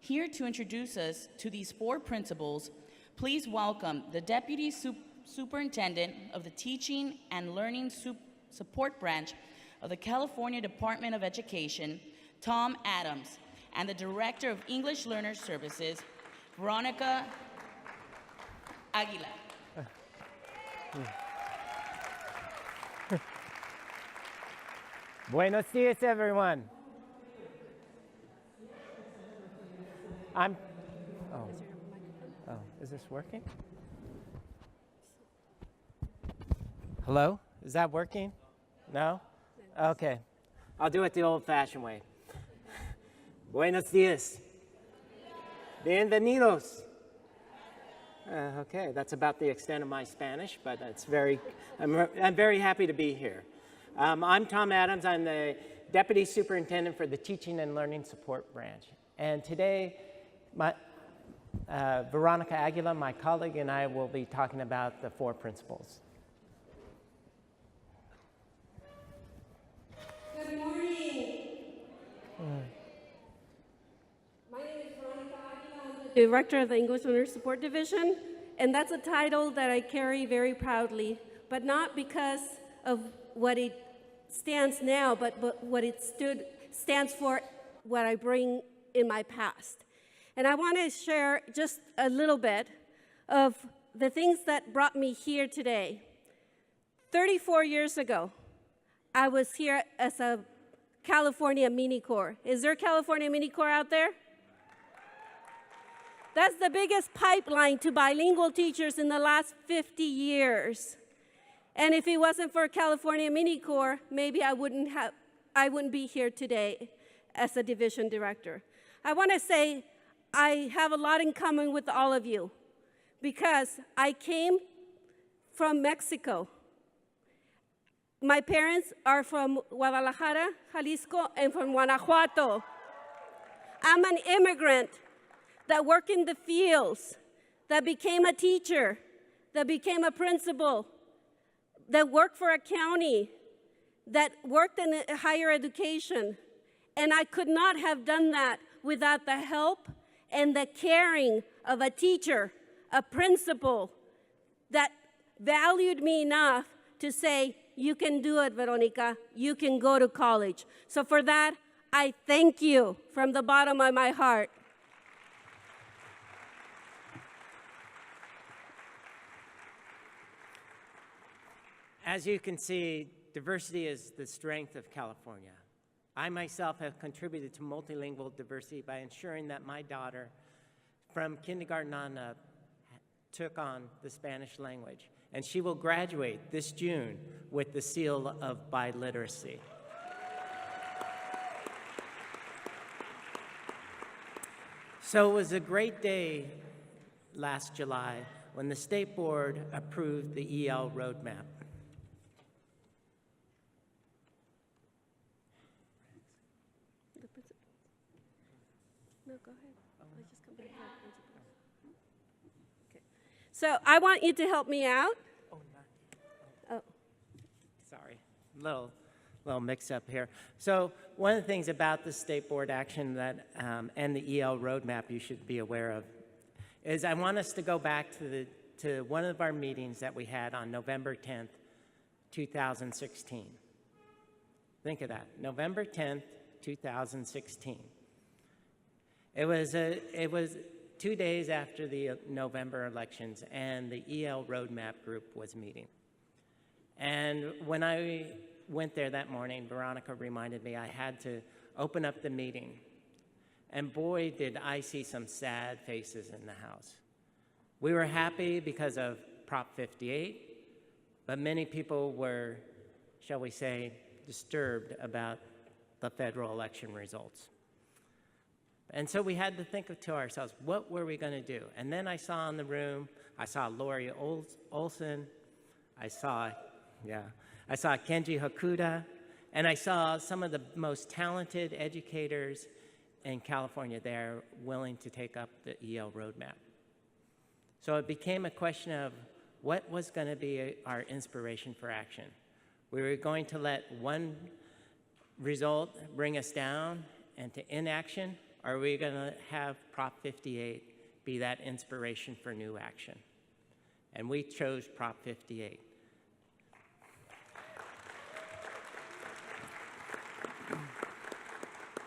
Here to introduce us to these four principles, please welcome the Deputy Superintendent of the Teaching and Learning Support Branch of the California Department of Education, Tom Adams, and the Director of English Learner Services, Veronica Aguila. Buenos dias, everyone. Is this working? Hello? Is that working? No? Okay. I'll do it the old-fashioned way. Buenos dias. Bienvenidos. Okay, that's about the extent of my Spanish, but I'm very happy to be here. I'm Tom Adams. I'm the Deputy Superintendent for the Teaching and Learning Support Branch. And today, Veronica Aguila, my colleague, and I will be talking about the four principles. Good morning. My name is Veronica Aguila. I'm the Director of the English Learner Support Division, and that's a title that I carry very proudly, but not because of what it stands now, but what it stands for, what I bring in my past. And I want to share just a little bit of the things that brought me here today. 34 years ago, I was here as a California Mini Corps. Is there California Mini Corps out there? That's the biggest pipeline to bilingual teachers in the last 50 years. And if it wasn't for California Mini Corps, maybe I wouldn't be here today as a division director. I want to say I have a lot in common with all of you because I came from Mexico. My parents are from Guadalajara, Jalisco, and from Guanajuato. I'm an immigrant that worked in the fields, that became a teacher, that became a principal, that worked for a county, that worked in higher education. And I could not have done that without the help and the caring of a teacher, a principal, that valued me enough to say, you can do it, Veronica, you can go to college. So for that, I thank you from the bottom of my heart. As you can see, diversity is the strength of California. I myself have contributed to multilingual diversity by ensuring that my daughter, from kindergarten on up, took on the Spanish language. And she will graduate this June with the seal of Biliteracy. So it was a great day last July when the State Board approved the EL roadmap. No, go ahead. Let's just come back to our principles. Okay. So I want you to help me out. Sorry, little mix-up here. So one of the things about the State Board action that and the EL roadmap you should be aware of is I want us to go back to one of our meetings that we had on November 10th, 2016. Think of that, November 10th, 2016. It was 2 days after the November elections, and the EL roadmap group was meeting. And when I went there that morning, Veronica reminded me I had to open up the meeting. And boy, did I see some sad faces in the house. We were happy because of Prop 58, but many people were, shall we say, disturbed about the federal election results. And so we had to think to ourselves, what were we going to do? And then I saw in the room, I saw Lori Olson, I saw Kenji Hakuda, and I saw some of the most talented educators in California there willing to take up the EL roadmap. So it became a question of what was going to be our inspiration for action. We were going to let one result bring us down and to inaction, Or are we going to have Prop 58 be that inspiration for new action? And we chose Prop 58.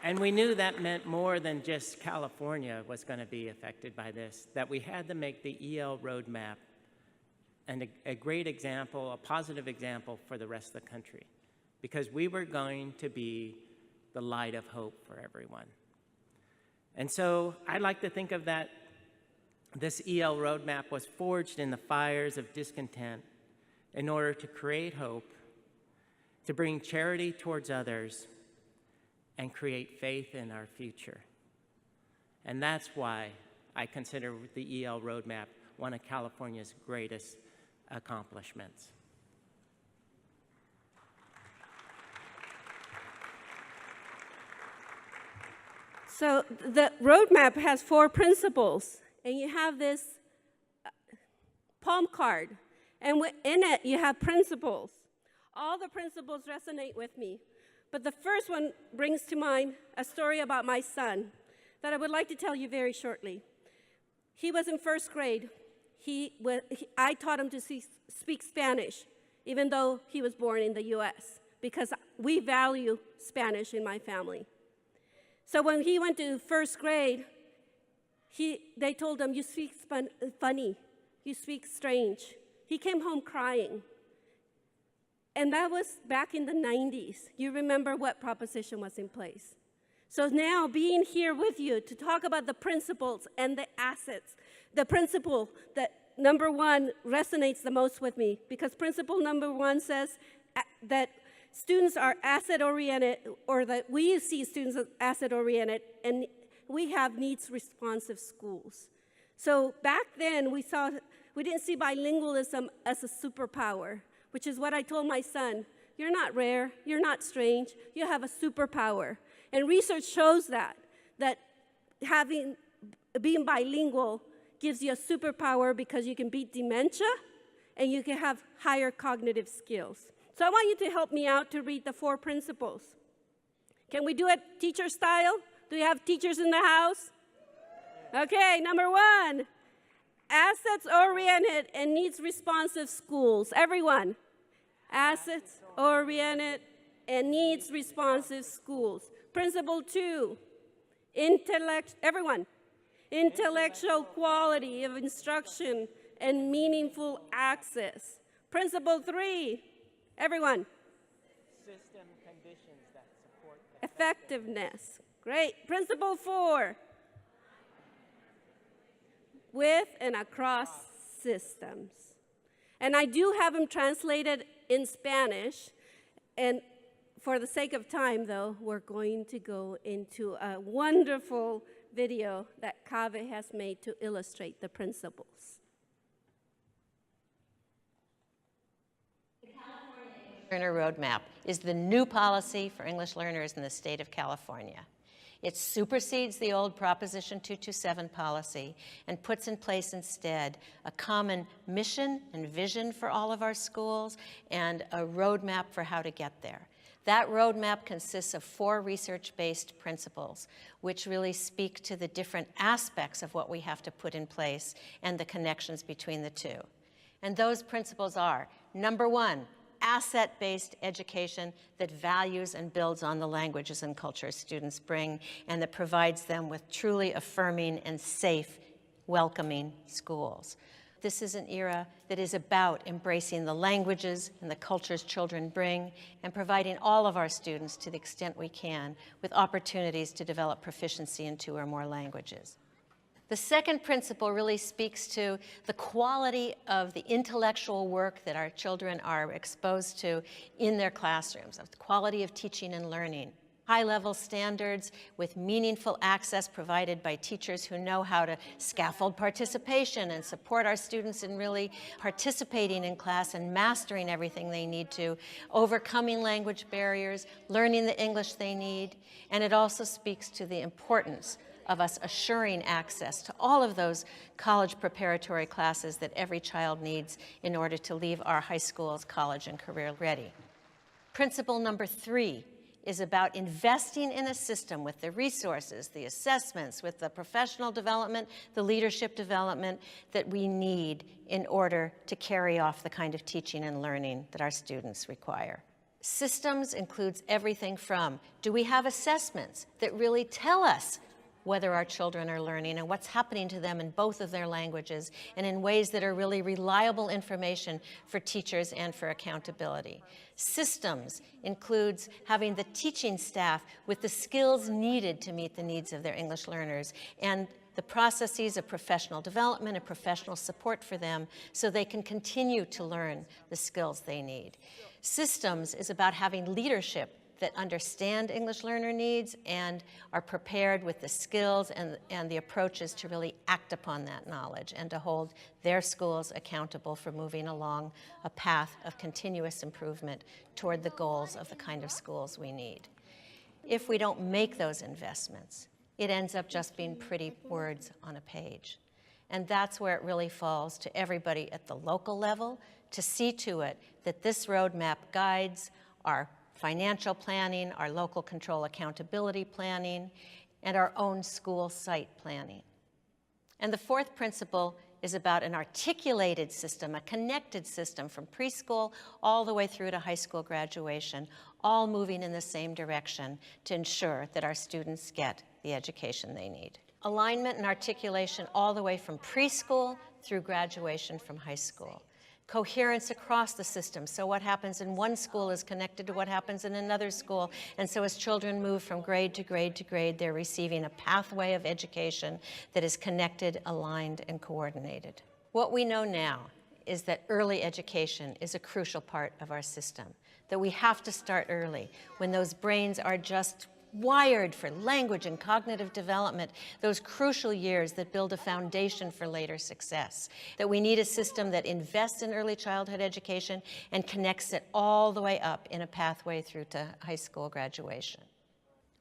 And we knew that meant more than just California was going to be affected by this, that we had to make the EL roadmap and a great example, a positive example for the rest of the country, because we were going to be the light of hope for everyone. And so I like to think of that, this EL roadmap was forged in the fires of discontent in order to create hope, to bring charity towards others, and create faith in our future. And that's why I consider the EL roadmap one of California's greatest accomplishments. So the roadmap has 4 principles, and you have this palm card, and in it you have principles. All the principles resonate with me, but the first one brings to mind a story about my son that I would like to tell you very shortly. He was in 1st grade. I taught him to speak Spanish, even though he was born in the US, because we value Spanish in my family. So when he went to 1st grade, they told him, you speak funny, you speak strange. He came home crying. And that was back in the 90s. You remember what proposition was in place. So now being here with you to talk about the principles and the assets, the principle that number 1 resonates the most with me, because principle number 1 says that students are asset-oriented, or that we see students as asset-oriented, and we have needs-responsive schools. So back then, we didn't see bilingualism as a superpower, which is what I told my son. You're not rare, you're not strange, you have a superpower. And research shows that being bilingual gives you a superpower because you can beat dementia and you can have higher cognitive skills. So I want you to help me out to read the 4 principles. Can we do it teacher style? Do we have teachers in the house? Okay, number 1, assets-oriented and needs-responsive schools. Everyone, assets-oriented and needs-responsive schools. Principle 2, intellectual quality of instruction and meaningful access. Principle 3, everyone. System conditions that support Effectiveness. Great. Principle 4, with and across systems. And I do have them translated in Spanish, and for the sake of time, though, we're going to go into a wonderful video that CABE has made to illustrate the principles. The California English Learner Roadmap is the new policy for English learners in the state of California. It supersedes the old Proposition 227 policy and puts in place instead a common mission and vision for all of our schools and a roadmap for how to get there. That roadmap consists of 4 research-based principles, which really speak to the different aspects of what we have to put in place and the connections between the two. And those principles are, number 1, asset-based education that values and builds on the languages and cultures students bring and that provides them with truly affirming and safe, welcoming schools. This is an era that is about embracing the languages and the cultures children bring and providing all of our students, to the extent we can, with opportunities to develop proficiency in 2 or more languages. The second principle really speaks to the quality of the intellectual work that our children are exposed to in their classrooms, of the quality of teaching and learning. High-level standards with meaningful access provided by teachers who know how to scaffold participation and support our students in really participating in class and mastering everything they need to, overcoming language barriers, learning the English they need, and it also speaks to the importance of us assuring access to all of those college preparatory classes that every child needs in order to leave our high schools, college, and career ready. Principle number 3 is about investing in a system with the resources, the assessments, with the professional development, the leadership development that we need in order to carry off the kind of teaching and learning that our students require. Systems includes everything from, do we have assessments that really tell us whether our children are learning and what's happening to them in both of their languages and in ways that are really reliable information for teachers and for accountability. Systems includes having the teaching staff with the skills needed to meet the needs of their English learners and the processes of professional development and professional support for them so they can continue to learn the skills they need. Systems is about having leadership that understand English learner needs and are prepared with the skills and the approaches to really act upon that knowledge and to hold their schools accountable for moving along a path of continuous improvement toward the goals of the kind of schools we need. If we don't make those investments, it ends up just being pretty words on a page. And that's where it really falls to everybody at the local level to see to it that this roadmap guides our financial planning, our local control accountability planning, and our own school site planning. And the fourth principle is about an articulated system, a connected system from preschool all the way through to high school graduation, all moving in the same direction to ensure that our students get the education they need. Alignment and articulation all the way from preschool through graduation from high school. Coherence across the system, so what happens in one school is connected to what happens in another school, and so as children move from grade to grade to grade, they're receiving a pathway of education that is connected, aligned, and coordinated. What we know now is that early education is a crucial part of our system, that we have to start early when those brains are just wired for language and cognitive development, those crucial years that build a foundation for later success. That we need a system that invests in early childhood education and connects it all the way up in a pathway through to high school graduation.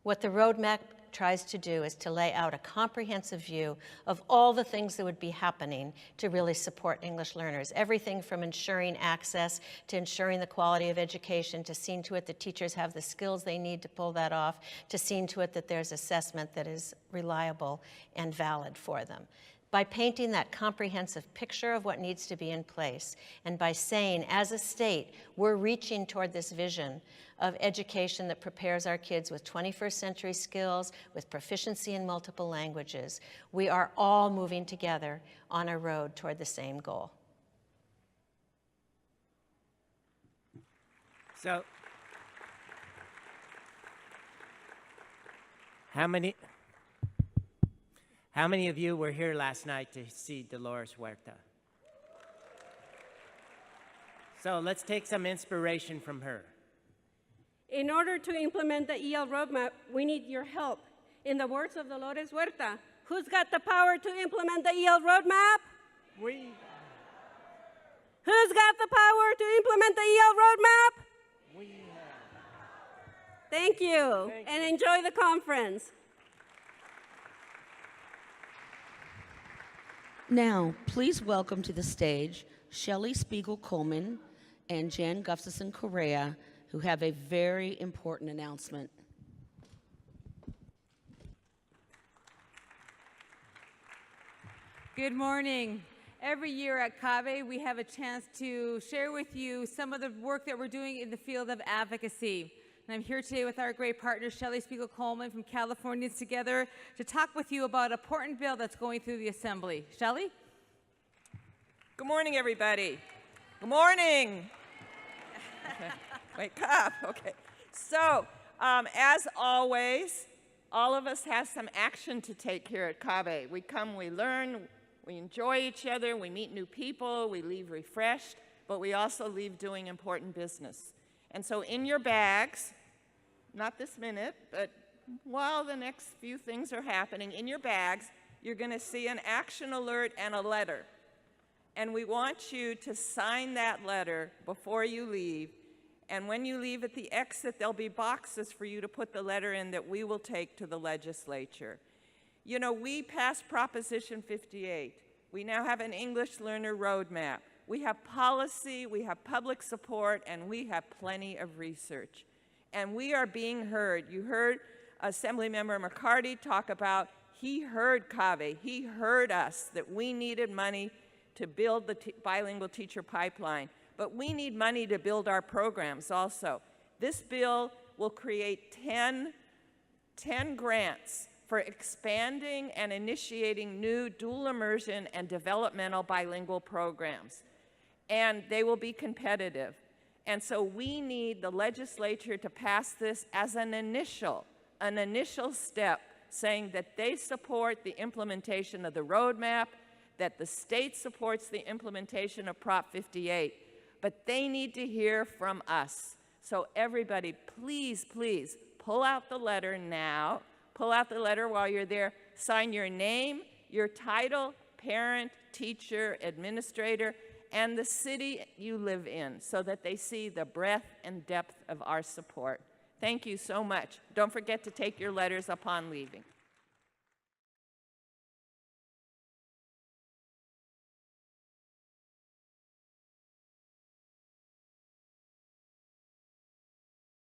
What the roadmap tries to do is to lay out a comprehensive view of all the things that would be happening to really support English learners. Everything from ensuring access to ensuring the quality of education, to seeing to it that teachers have the skills they need to pull that off, to seeing to it that there's assessment that is reliable and valid for them. By painting that comprehensive picture of what needs to be in place, and by saying, as a state, we're reaching toward this vision of education that prepares our kids with 21st century skills, with proficiency in multiple languages, we are all moving together on a road toward the same goal. So, how many of you were here last night to see Dolores Huerta? So let's take some inspiration from her. In order to implement the EL roadmap, we need your help. In the words of Dolores Huerta, who's got the power to implement the EL roadmap? We. Who's got the power to implement the EL roadmap? We. Thank you, and enjoy the conference. Now, please welcome to the stage Shelley Spiegel-Coleman and Jan Gustafson-Correa, who have a very important announcement. Good morning. Every year at CABE, we have a chance to share with you some of the work that we're doing in the field of advocacy. And I'm here today with our great partner, Shelley Spiegel-Coleman from Californians Together, to talk with you about an important bill that's going through the Assembly. Shelley? Good morning, everybody. Good morning. Okay. Wake up. Okay. So, as always, all of us have some action to take here at CABE. We come, we learn, we enjoy each other, we meet new people, we leave refreshed, but we also leave doing important business. And so in your bags, not this minute, but while the next few things are happening, in your bags, you're going to see an action alert and a letter. And we want you to sign that letter before you leave. And when you leave at the exit, there'll be boxes for you to put the letter in that we will take to the legislature. You know, we passed Proposition 58. We now have an English learner roadmap. We have policy, we have public support, and we have plenty of research. And we are being heard. You heard Assemblymember McCarty talk about, he heard CABE, he heard us, that we needed money to build the bilingual teacher pipeline. But we need money to build our programs also. This bill will create 10 grants for expanding and initiating new dual immersion and developmental bilingual programs. And they will be competitive. And so we need the legislature to pass this as an initial step, saying that they support the implementation of the roadmap, that the state supports the implementation of Prop 58, but they need to hear from us. So everybody, please, please, pull out the letter now. Pull out the letter while you're there. Sign your name, your title, parent, teacher, administrator, and the city you live in, so that they see the breadth and depth of our support. Thank you so much. Don't forget to take your letters upon leaving.